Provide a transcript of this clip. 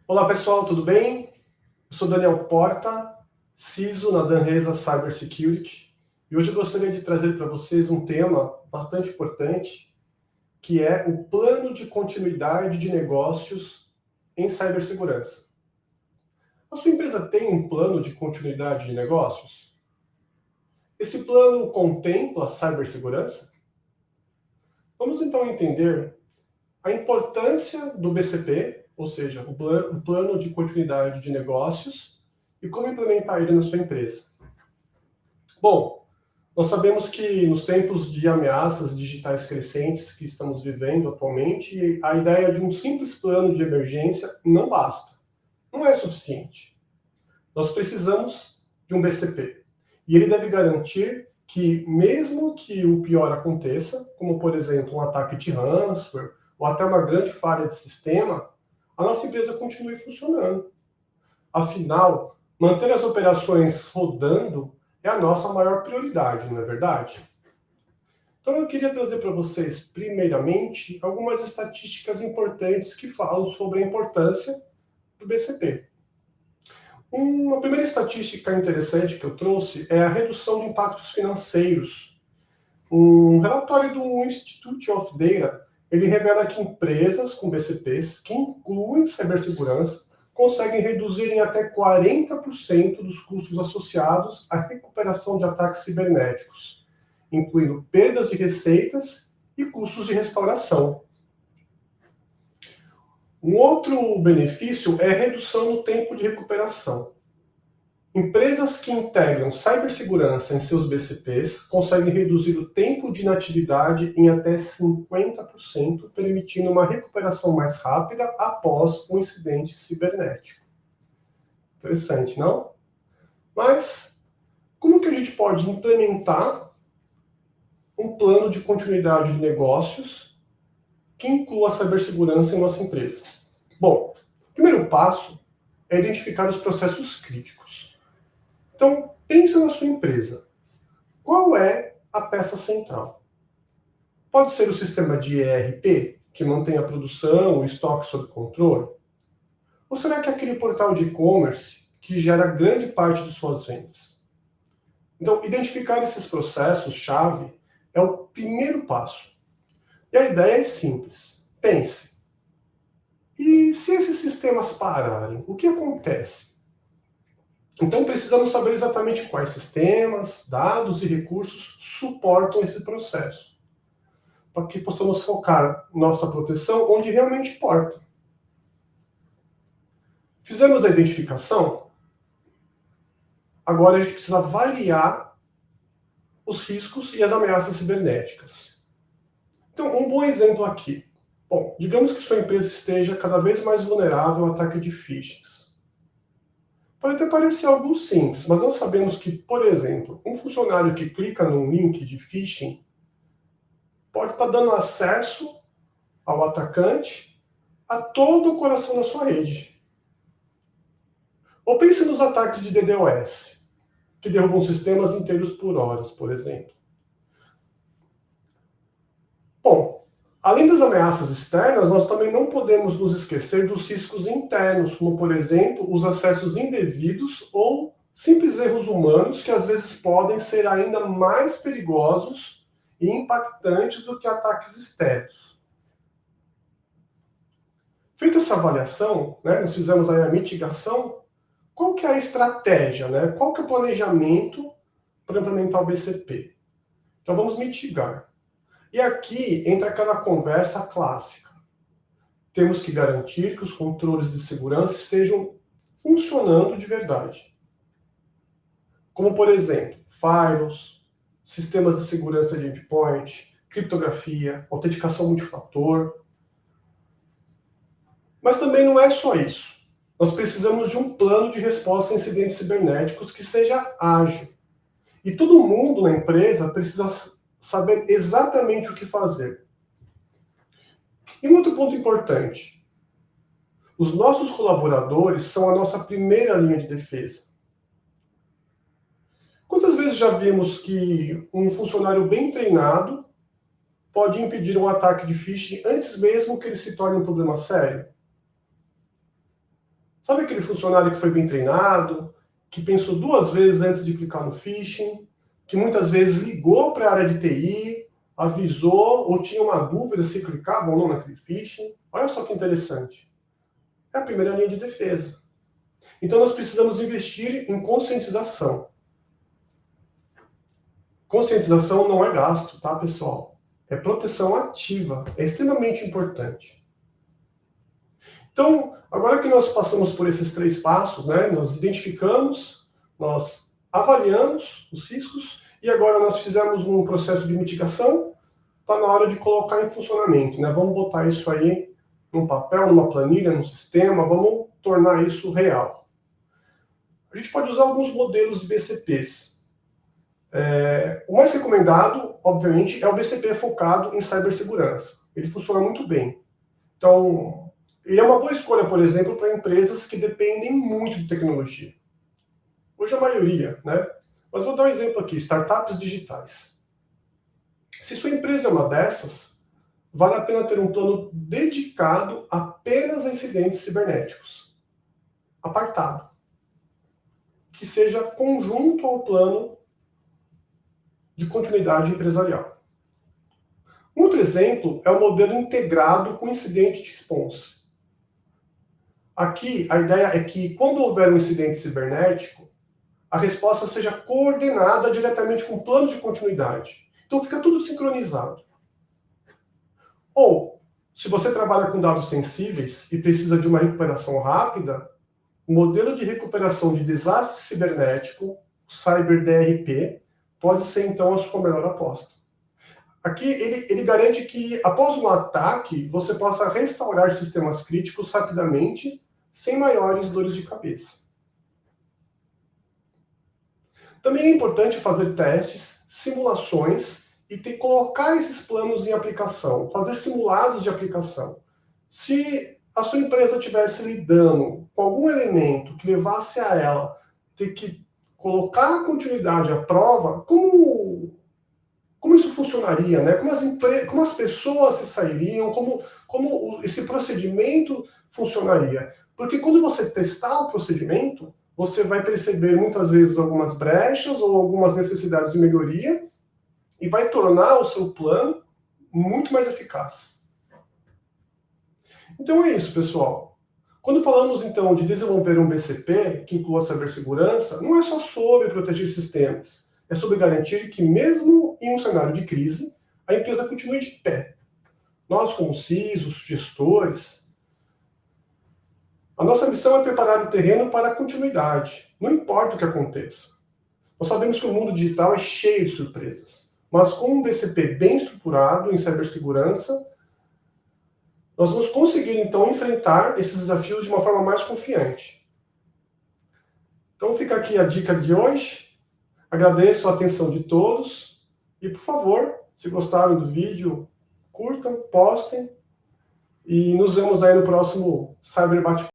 Olá pessoal, tudo bem? Eu sou Daniel Porta, CISO na Danresa Cybersecurity, e hoje eu gostaria de trazer para vocês um tema bastante importante, que é o plano de continuidade de negócios em cibersegurança. A sua empresa tem um plano de continuidade de negócios? Esse plano contempla cibersegurança? Vamos então entender a importância do BCP, ou seja, o plano de continuidade de negócios, e como implementar ele na sua empresa. Bom, nós sabemos que nos tempos de ameaças digitais crescentes que estamos vivendo atualmente, a ideia de um simples plano de emergência não basta, não é suficiente. Nós precisamos de um BCP. E ele deve garantir que, mesmo que o pior aconteça, como por exemplo um ataque de ransomware ou até uma grande falha de sistema, a nossa empresa continue funcionando. Afinal, manter as operações rodando é a nossa maior prioridade, não é verdade? Então eu queria trazer para vocês, primeiramente, algumas estatísticas importantes que falam sobre a importância do BCP. Uma primeira estatística interessante que eu trouxe é a redução de impactos financeiros. Um relatório do Institute of Data, ele revela que empresas com BCPs, que incluem cibersegurança, conseguem reduzir em até 40% dos custos associados à recuperação de ataques cibernéticos, incluindo perdas de receitas e custos de restauração. Um outro benefício é a redução no tempo de recuperação. Empresas que integram cibersegurança em seus BCPs conseguem reduzir o tempo de inatividade em até 50%, permitindo uma recuperação mais rápida após um incidente cibernético. Interessante, não? Mas como que a gente pode implementar um plano de continuidade de negócios que inclua a cibersegurança em nossa empresa? Bom, o primeiro passo é identificar os processos críticos. Então, pense na sua empresa. Qual é a peça central? Pode ser o sistema de ERP, que mantém a produção, o estoque sob controle? Ou será que é aquele portal de e-commerce que gera grande parte de suas vendas? Então, identificar esses processos-chave é o primeiro passo. E a ideia é simples. Pense. E se esses sistemas pararem, o que acontece? Então, precisamos saber exatamente quais sistemas, dados e recursos suportam esse processo, para que possamos focar nossa proteção onde realmente importa. Fizemos a identificação, agora a gente precisa avaliar os riscos e as ameaças cibernéticas. Então, um bom exemplo aqui. Bom, digamos que sua empresa esteja cada vez mais vulnerável ao ataque de phishing. Pode até parecer algo simples, mas nós sabemos que, por exemplo, um funcionário que clica num link de phishing pode estar dando acesso ao atacante a todo o coração da sua rede. Ou pense nos ataques de DDoS, que derrubam sistemas inteiros por horas, por exemplo. Bom, além das ameaças externas, nós também não podemos nos esquecer dos riscos internos, como, por exemplo, os acessos indevidos ou simples erros humanos que às vezes podem ser ainda mais perigosos e impactantes do que ataques externos. Feita essa avaliação, nós fizemos aí a mitigação. Qual que é a estratégia, Qual que é o planejamento para implementar o BCP? Então vamos mitigar. E aqui entra aquela conversa clássica. Temos que garantir que os controles de segurança estejam funcionando de verdade. Como, por exemplo, firewalls, sistemas de segurança de endpoint, criptografia, autenticação multifator. Mas também não é só isso. Nós precisamos de um plano de resposta a incidentes cibernéticos que seja ágil. E todo mundo na empresa precisa saber exatamente o que fazer. E um outro ponto importante. Os nossos colaboradores são a nossa primeira linha de defesa. Quantas vezes já vimos que um funcionário bem treinado pode impedir um ataque de phishing antes mesmo que ele se torne um problema sério? Sabe aquele funcionário que foi bem treinado, que pensou 2 vezes antes de clicar no phishing, que muitas vezes ligou para a área de TI, avisou ou tinha uma dúvida se clicava ou não naquele phishing? Olha só que interessante. É a primeira linha de defesa. Então nós precisamos investir em conscientização. Conscientização não é gasto, tá, pessoal? É proteção ativa. É extremamente importante. Então, agora que nós passamos por esses 3 passos, né, nós identificamos, nós avaliamos os riscos e agora nós fizemos um processo de mitigação, está na hora de colocar em funcionamento, né? Vamos botar isso aí num papel, numa planilha, num sistema, vamos tornar isso real. A gente pode usar alguns modelos de BCPs. O mais recomendado, obviamente, é o BCP focado em cibersegurança. Ele funciona muito bem. Então, ele é uma boa escolha, por exemplo, para empresas que dependem muito de tecnologia. Hoje a maioria, né? Mas vou dar um exemplo aqui, startups digitais. Se sua empresa é uma dessas, vale a pena ter um plano dedicado apenas a incidentes cibernéticos. Apartado. Que seja conjunto ao plano de continuidade empresarial. Um outro exemplo é o modelo integrado com incidente response. Aqui, a ideia é que, quando houver um incidente cibernético, a resposta seja coordenada diretamente com o plano de continuidade. Então, fica tudo sincronizado. Ou, se você trabalha com dados sensíveis e precisa de uma recuperação rápida, o modelo de recuperação de desastre cibernético, o CyberDRP, pode ser, então, a sua melhor aposta. Aqui, ele garante que, após um ataque, você possa restaurar sistemas críticos rapidamente, sem maiores dores de cabeça. Também é importante fazer testes, simulações e colocar esses planos em aplicação, fazer simulados de aplicação. Se a sua empresa estivesse lidando com algum elemento que levasse a ela ter que colocar a continuidade à prova, como isso funcionaria, né? Como as pessoas se sairiam, como esse procedimento funcionaria. Porque quando você testar o procedimento, você vai perceber muitas vezes algumas brechas ou algumas necessidades de melhoria e vai tornar o seu plano muito mais eficaz. Então é isso, pessoal. Quando falamos, então, de desenvolver um BCP, que inclua a cibersegurança, não é só sobre proteger sistemas. É sobre garantir que, mesmo em um cenário de crise, a empresa continue de pé. Nós, como CISOs, gestores, a nossa missão é preparar o terreno para a continuidade, não importa o que aconteça. Nós sabemos que o mundo digital é cheio de surpresas, mas com um BCP bem estruturado em cibersegurança, nós vamos conseguir, então, enfrentar esses desafios de uma forma mais confiante. Então fica aqui a dica de hoje. Agradeço a atenção de todos e, por favor, se gostaram do vídeo, curtam, postem e nos vemos aí no próximo Cyber Bate-Papo.